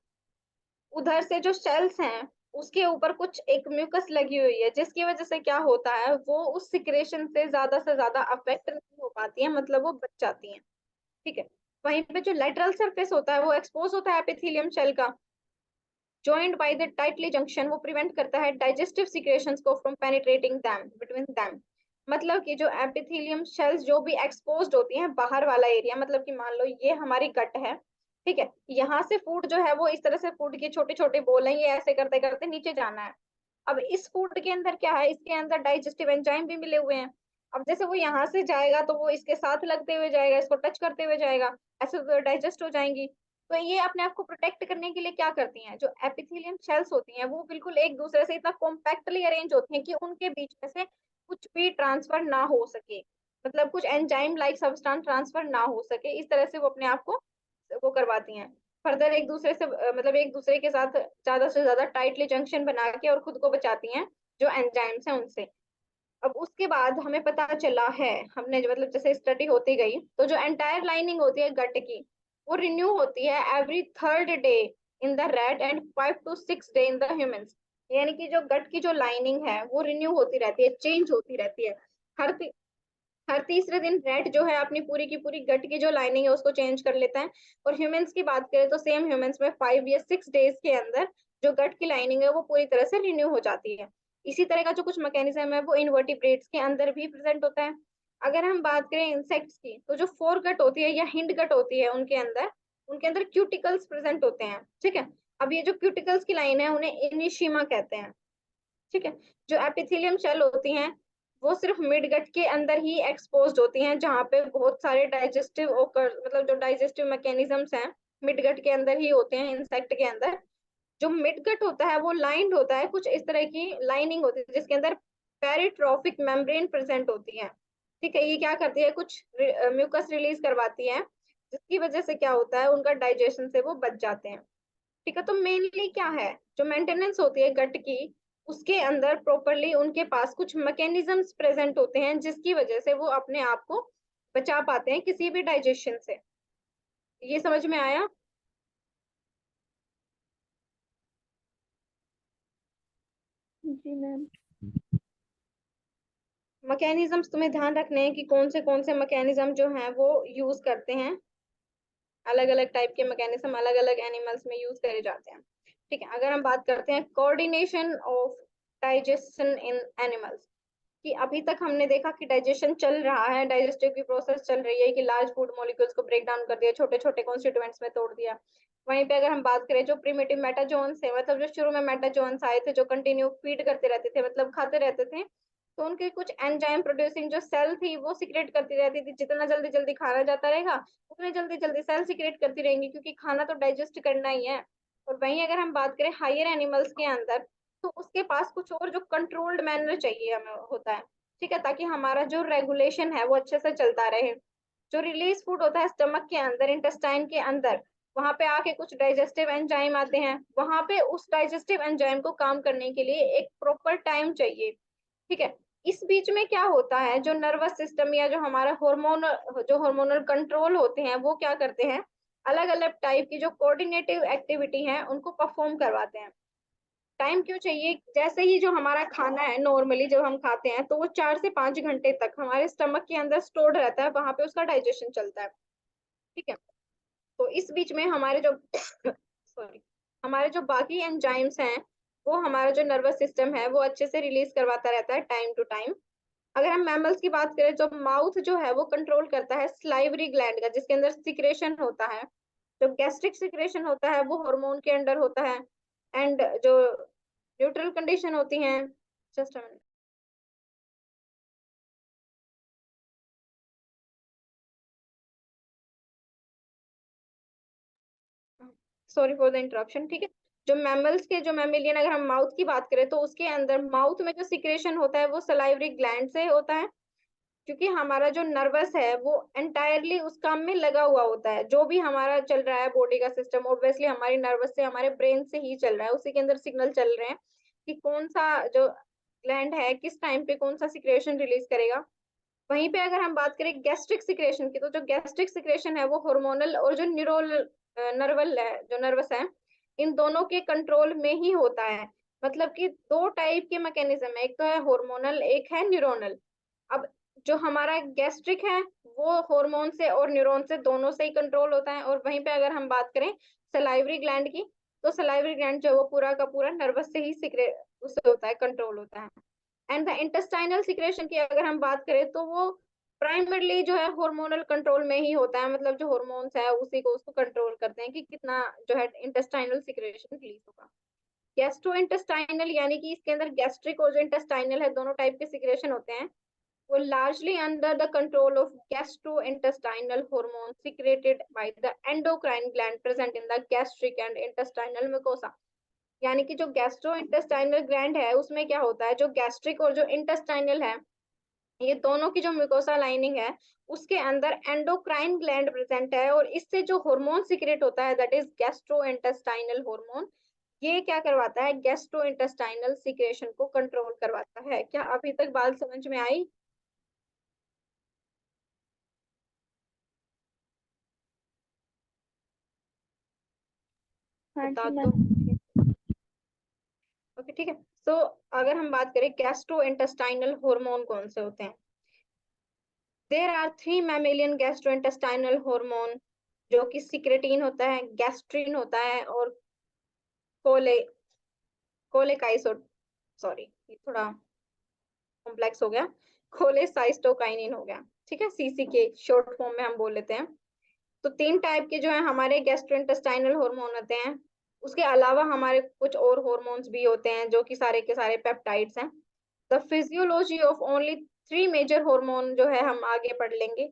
उधर से जो शेल्स हैं उसके ऊपर कुछ एक म्यूकस लगी हुई है, जिसकी वजह से क्या होता है, वो उस सिक्रेशन से ज्यादा अफेक्ट नहीं हो पाती है, मतलब वो बच जाती हैं। ठीक है। वहीं पे जो लेटरल सरफेस होता है वो एक्सपोज होता है एपिथेलियम शेल का, joined by the tightly junction, वो प्रिवेंट करता है डाइजेस्टिव सिक्रेशंस को from penetrating them between them. मतलब कि जो एपिथेलियम शेल्स जो भी एक्सपोज्ड होती हैं बाहर वाला एरिया, मतलब कि मान लो ये हमारी गट है, ठीक है, यहाँ से फूड जो है वो इस तरह से फूड के छोटे छोटे बोल हैं, ये ऐसे करते करते नीचे जाना है। अब इस फूड के अंदर क्या है? इसके अंदर डाइजेस्टिव एंजाइम भी मिले हुए हैं। अब जैसे वो यहाँ से जाएगा तो वो इसके साथ लगते हुए जाएगा, इसको टच करते हुए जाएगा, ऐसे तो डाइजेस्ट हो जाएंगी। तो ये अपने आप को प्रोटेक्ट करने के लिए क्या करती हैं? जो एपिथेलियम शेल्स होती हैं वो बिल्कुल एक दूसरे से इतना कॉम्पैक्टली अरेंज होती हैं कि उनके बीच में से कुछ भी ट्रांसफर ना हो सके, मतलब कुछ एंजाइम लाइक सब्सटेंस ट्रांसफर ना हो सके। इस तरह से वो अपने आप को वो करवाती हैं। फर्दर एक दूसरे से मतलब एक दूसरे के साथ ज्यादा से ज्यादा टाइटली जंक्शन बना के और खुद को बचाती हैं जो एंजाइम्स हैं उनसे। अब उसके बाद हमें पता चला है, हमने मतलब जैसे स्टडी होती गई, तो जो एंटायर लाइनिंग होती है गट की वो रिन्यू होती है every third day in the rat and 5 to 6 day in the humans. यानी कि जो गट की जो लाइनिंग है वो रिन्यू होती रहती है, चेंज होती रहती है। हर हर तीसरे दिन रेट जो है अपनी पूरी की पूरी गट की जो लाइनिंग है उसको चेंज कर लेता है। और ह्यूमंस की बात करें तो सेम ह्यूमंस में 5 या 6 डेज के अंदर जो गट की लाइनिंग है वो पूरी तरह से रिन्यू हो जाती है। इसी तरह का जो कुछ मैकेनिज्म है वो इनवर्टिब्रेट्स के अंदर भी प्रेजेंट होता है। अगर हम बात करें इंसेक्ट्स की, तो जो फोर गट होती है या हिंड गट होती है उनके अंदर क्यूटिकल्स प्रेजेंट होते हैं। ठीक है। अब ये जो क्यूटिकल्स की लाइन है उन्हें इनिशिमा कहते हैं। ठीक है। जो एपिथेलियम शेल होती हैं वो सिर्फ मिडगट के अंदर ही एक्सपोज्ड होती हैं, जहाँ पे बहुत सारे डाइजेस्टिव मतलब जो डाइजेस्टिव मैकेनिज्म्स हैं मिडगट के अंदर ही होते हैं इंसेक्ट के अंदर। जो मिडगट होता है वो लाइंड होता है, कुछ इस तरह की लाइनिंग होती है जिसके अंदर पेरिट्रोफिक मेम्ब्रेन प्रेजेंट होती है। ठीक है। ये क्या करती है? कुछ म्यूकस रिलीज करवाती है, जिसकी वजह से क्या होता है, उनका डाइजेशन से वो बच जाते हैं। ठीक है। तो मेनली क्या है, जो मेंटेनेंस होती है गट की, उसके अंदर प्रॉपरली उनके पास कुछ मैकेनिज्म्स प्रेजेंट होते हैं जिसकी वजह से वो अपने आप को बचा पाते हैं किसी भी डाइजेशन से। ये समझ में आया? जी मैम। मैकेनिज्म्स तुम्हें ध्यान रखने हैं कि कौन से मैकेनिज्म जो हैं वो यूज करते हैं। अलग अलग टाइप के मैकेनिज्म अलग अलग एनिमल्स में यूज करे जाते हैं। ठीक है। अगर हम बात करते हैं coordination of digestion in animals, कि अभी तक हमने देखा कि डाइजेशन चल रहा है, डाइजेस्टिव की प्रोसेस चल रही है, कि लार्ज फूड मॉलिक्यूल्स को ब्रेक डाउन कर दिया, छोटे छोटे कॉन्स्टिट्यूएंट्स में तोड़ दिया। वहीं पे अगर हम बात करें जो प्रिमिटिव मेटाजोन्स है, मतलब जो शुरू में मेटाजोन्स आए थे जो कंटिन्यू फीड करते रहते थे, मतलब खाते रहते थे, तो उनके कुछ एंजाइम प्रोड्यूसिंग जो सेल थी वो सिक्रेट करती रहती थी। जितना जल्दी जल्दी खाना जाता रहेगा उतने जल्दी जल्दी सेल सिक्रेट करती रहेंगी, क्योंकि खाना तो डाइजेस्ट करना ही है। और वहीं अगर हम बात करें हायर एनिमल्स के अंदर, तो उसके पास कुछ और जो कंट्रोल्ड मैनर चाहिए हमें होता है। ठीक है। ताकि हमारा जो रेगुलेशन है वो अच्छे से चलता रहे। जो रिलीज फूड होता है स्टमक के अंदर, इंटेस्टाइन के अंदर, वहां पे आके कुछ डाइजेस्टिव एंजाइम आते हैं, वहां पे उस डाइजेस्टिव एंजाइम को काम करने के लिए एक प्रॉपर टाइम चाहिए। ठीक है। इस बीच में क्या होता है, जो नर्वस सिस्टम या जो हार्मोनल कंट्रोल होते हैं वो क्या करते हैं, अलग अलग टाइप की जो कोऑर्डिनेटिव एक्टिविटी है उनको परफॉर्म करवाते हैं। टाइम क्यों चाहिए? जैसे ही जो हमारा खाना है नॉर्मली जब हम खाते हैं तो वो 4 से 5 घंटे तक हमारे स्टमक के अंदर स्टोर्ड रहता है, वहां पे उसका डाइजेशन चलता है। ठीक है। तो इस बीच में हमारे जो सॉरी हमारे जो बाकी एंजाइम्स हैं वो हमारा जो नर्वस सिस्टम है वो अच्छे से रिलीज करवाता रहता है टाइम टू टाइम। अगर हम मैमल्स की बात करें तो माउथ जो है वो कंट्रोल करता है स्लाइवरी ग्लैंड का, जिसके अंदर सिक्रेशन होता है। जो गैस्ट्रिक सिक्रेशन होता है वो हार्मोन के अंडर होता है, एंड जो न्यूट्रल कंडीशन होती है, just a minute, sorry for the interruption, ठीक है। जो मैमल्स के, जो मैमिलियन, अगर हम माउथ की बात करें तो उसके अंदर माउथ में जो सिक्रेशन होता है वो सलाइवरी ग्लैंड से होता है, क्योंकि हमारा जो नर्वस है वो एंटायरली उस काम में लगा हुआ होता है। जो भी हमारा चल रहा है बॉडी का सिस्टम, ऑब्वियसली हमारी नर्वस से, हमारे ब्रेन से ही चल रहा है, उसी के अंदर सिग्नल चल रहे हैं कि कौन सा जो ग्लैंड है किस टाइम पे कौन सा सिक्रेशन रिलीज करेगा। वहीं पे अगर हम बात करें गैस्ट्रिक सिक्रेशन की, तो जो गैस्ट्रिक सिक्रेशन है वो हार्मोनल और जो न्यूरोल नर्वल है, जो नर्वस है, इन दोनों के कंट्रोल में ही होता है। मतलब कि दो टाइप के मैकेनिज्म है, एक तो है हार्मोनल, एक है न्यूरोनल। अब जो हमारा गैस्ट्रिक है वो हार्मोन से और न्यूरॉन से दोनों से ही कंट्रोल होता है। और वहीं पे अगर हम बात करें सलाइवरी ग्लैंड की, तो सलाइवरी ग्लैंड जो है वो पूरा का पूरा नर्वस से ही सिक्रे उससे होता है, कंट्रोल होता है। एंड द इंटेस्टाइनल सिक्रेशन की अगर हम बात करें तो वो प्राइमरली जो है हार्मोनल कंट्रोल में ही होता है, मतलब जो हार्मोन्स है उसी को उसको कंट्रोल करते हैं कि कितना जो है इंटेस्टाइनल सिक्रेशन रिलीज होगा। गैस्ट्रो इंटेस्टाइनल यानी कि इसके अंदर गैस्ट्रिक और जो इंटेस्टाइनल है दोनों टाइप के सिक्रेशन होते हैं, वो largely under the control of gastrointestinal hormones secreted by the endocrine gland present in the gastric and intestinal mucosa। यानी कि जो गैस्ट्रो इंटेस्टाइनल ग्लैंड है उसमें क्या होता है, जो गैस्ट्रिक और जो इंटेस्टाइनल है, ये दोनों की जो म्यूकोसा लाइनिंग है उसके अंदर एंडोक्राइन ग्लैंड प्रेजेंट है, और इससे जो हार्मोन सिक्रेट होता है that is gastro intestinal hormone, ये क्या करवाता है, गैस्ट्रो इंटेस्टाइनल सिक्रेशन को कंट्रोल करवाता है। क्या अभी तक बात समझ में आई? हाँ बता जी दो। मैम। ओके, ठीक है। सो अगर हम बात करें गैस्ट्रो इंटेस्टाइनल हार्मोन कौन से होते हैं, there are three mammalian gastrointestinal hormone, जो कि सिक्रेटिन होता है, गैस्ट्रिन होता है, और कोले कोलेकाइसो सॉरी ये थोड़ा कॉम्प्लेक्स हो गया, कोलेसाइस्टोकाइनिन हो गया, ठीक है, सीसी के शॉर्ट फॉर्म में हम बोल लेते हैं। तो तीन टाइप के जो है हमारे गैस्ट्रोइंटेस्टाइनल हार्मोन होते हैं। उसके अलावा हमारे कुछ और हार्मोन्स भी होते हैं जो कि सारे के सारे पेप्टाइड्स हैं। The physiology of only three major hormone जो है हम आगे पढ़ लेंगे।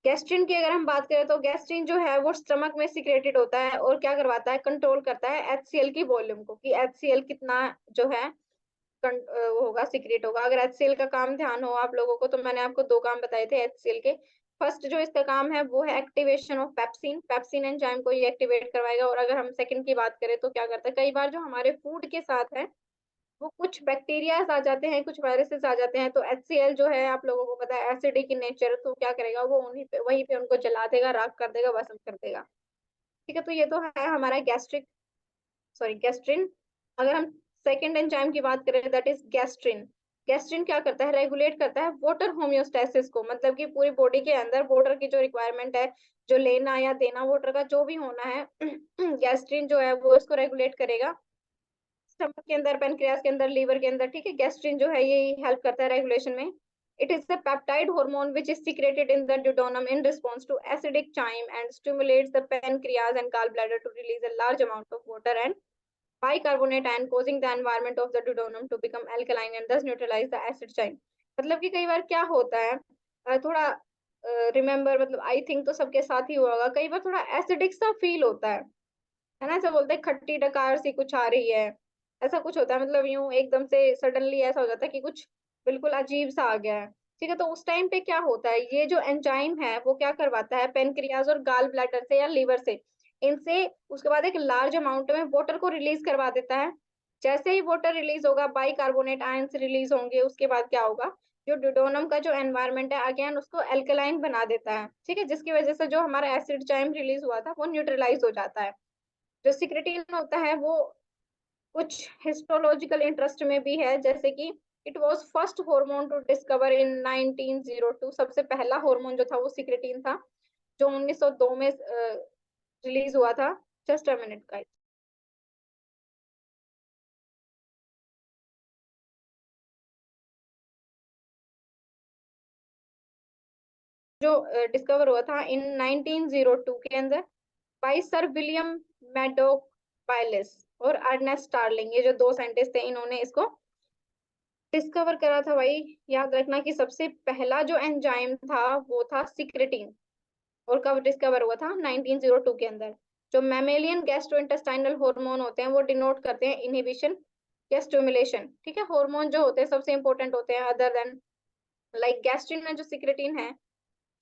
गैस्ट्रिन की अगर हम बात करें तो गैस्ट्रिन जो है वो स्टमक में सिक्रेटेड होता है और क्या करवाता है, कंट्रोल करता है एचसीएल की वॉल्यूम को, कि एचसीएल कितना जो है वो होगा, सिक्रेट होगा। अगर एचसीएल का काम ध्यान हो आप लोगों को, तो मैंने आपको दो काम बताए थे एचसीएल के। फर्स्ट जो इसका काम है वो है activation of pepsin, pepsin enzyme को ये एक्टिवेट करवाएगा। और अगर हम सेकंड की बात करें तो क्या करता है, कई बार जो हमारे फूड के साथ है वो कुछ बैक्टीरियाज आ जाते हैं, कुछ वायरसेस आ जाते हैं, तो एचसीएल जो है आप लोगों को पता है एसिडिक इन नेचर, तो क्या करेगा वो उन्हीं पे वहीं पे उनको जला देगा, राख कर देगा, भस्म कर देगा। ठीक है, तो ये तो है हमारा गैस्ट्रिक सॉरी गैस्ट्रिन। अगर हम सेकंड एंजाइम की बात करें दैट इज गैस्ट्रिन। गैस्ट्रिन क्या करता है, रेगुलेट करता है वाटर होम्योस्टेसिस को, मतलब कि पूरी बॉडी के अंदर वाटर की जो रिक्वायरमेंट है, जो लेना या देना वाटर का जो भी होना है गैस्ट्रिन जो है वो इसको रेगुलेट करेगा। स्टमक के अंदर, पेनक्रियास के अंदर, लीवर के अंदर, ठीक है, गैस्ट्रिन जो है ये हेल्प करता है रेगुलेशन में। It is the peptide hormone which is secreted in the duodenum in response to acidic chyme and stimulates the pancreas and gallbladder to release a large amount of water and bicarbonate ion, causing the environment of the duodenum to become alkaline and thus neutralize the acid chyme। मतलब कि कई बार क्या होता है, थोड़ा रिमेम्बर मतलब आई थिंक तो सबके साथ ही हुआ होगा, कई बार थोड़ा एसिडिक सा फील होता है ना, ऐसा बोलते हैं खट्टी डकार सी कुछ आ रही है, ऐसा कुछ होता है, मतलब यूं एकदम से सडनली ऐसा हो जाता है कि कुछ बिल्कुल अजीब सा आ गया है। ठीक है, तो उस टाइम पे क्या होता है, ये जो एंजाइम है वो क्या करवाता है, पेनक्रियाज और गाल ब्लैडर से या लीवर से, इनसे उसके बाद एक लार्ज अमाउंट में वाटर को रिलीज करवा देता है। जैसे ही वाटर रिलीज होगा बाइकार्बोनेट आयंस रिलीज होंगे, उसके बाद क्या होगा, जो ड्यूडोनम का जो एनवायरनमेंट है अगेन उसको एल्कलाइन बना देता है। ठीक है, जिसकी वजह से जो हमारा एसिड चाइम रिलीज हुआ था वो न्यूट्रलाइज हो जाता है। जो सिक्रेटिन होता है वो कुछ हिस्टोलॉजिकल इंटरेस्ट में भी है, जैसे कि it was first hormone to discover in 1902। सबसे पहला हार्मोन जो था वो सिक्रेटिन था, जो 1902 में रिलीज हुआ था। Just a minute guys. जो डिस्कवर हुआ था इन 1902 के अंदर, बाय सर विलियम मैडॉक बायलेस और अर्नेस्ट स्टार्लिंग, ये जो दो साइंटिस्ट थे इन्होंने इसको डिस्कवर करा था भाई। याद रखना कि सबसे पहला जो एंजाइम था वो था सिक्रेटिन, और कब डिस्कवर हुआ था 1902 के अंदर। जो मैमेलियन गैस्ट्रोइंटेस्टाइनल हार्मोन होते हैं वो डिनोट करते हैं इनहिबिशन या स्टिमुलेशन, ठीक है। हार्मोन जो होते हैं सबसे इंपॉर्टेंट होते हैं अदर देन लाइक गैस्ट्रिन में जो सिक्रेटिन है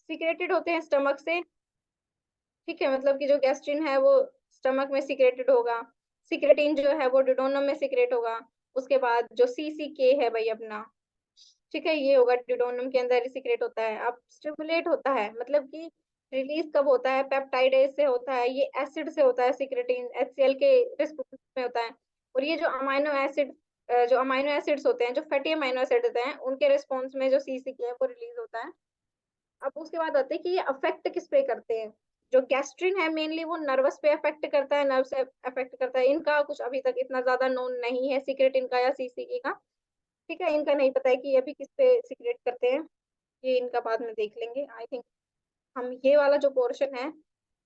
सिक्रेटेड होते हैं स्टमक से, ठीक है। मतलब कि जो गैस्ट्रिन है वो स्टमक में सिक्रेटेड होगा, सिक्रेटिन जो है वो डिडोनम में सिक्रेट होगा। उसके बाद जो सीसीके है भाई अपना, ठीक है, ये होगा डिडोनम के अंदर सिक्रेट होता है। अब स्टिमुलेट होता है मतलब कि रिलीज कब होता है, पेप्टाइडेज से होता है, ये एसिड से होता है, सिक्रेटिन एचसीएल के रिस्पॉन्स में होता है। और ये जो अमाइनो एसिड्स होते हैं, जो फैटी अमाइनो एसिड होते हैं, उनके रिस्पॉन्स में जो सीसीके है वो रिलीज होता है। अब उसके बाद आते हैं कि ये अफेक्ट किस पे करते हैं। जो गैस्ट्रिन है मेनली वो नर्वस पे अफेक्ट करता है, नर्व से अफेक्ट करता है। इनका कुछ अभी तक इतना ज्यादा नोन नहीं है सिक्रेटिन का या सीसीके का, ठीक है। इनका नहीं पता है कि ये भी किस पे सिक्रेट करते हैं, ये इनका बाद में देख लेंगे आई थिंक। हम ये वाला जो पोर्शन है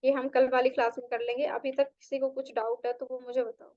ये हम कल वाली क्लास में कर लेंगे। अभी तक किसी को कुछ डाउट है तो वो मुझे बताओ।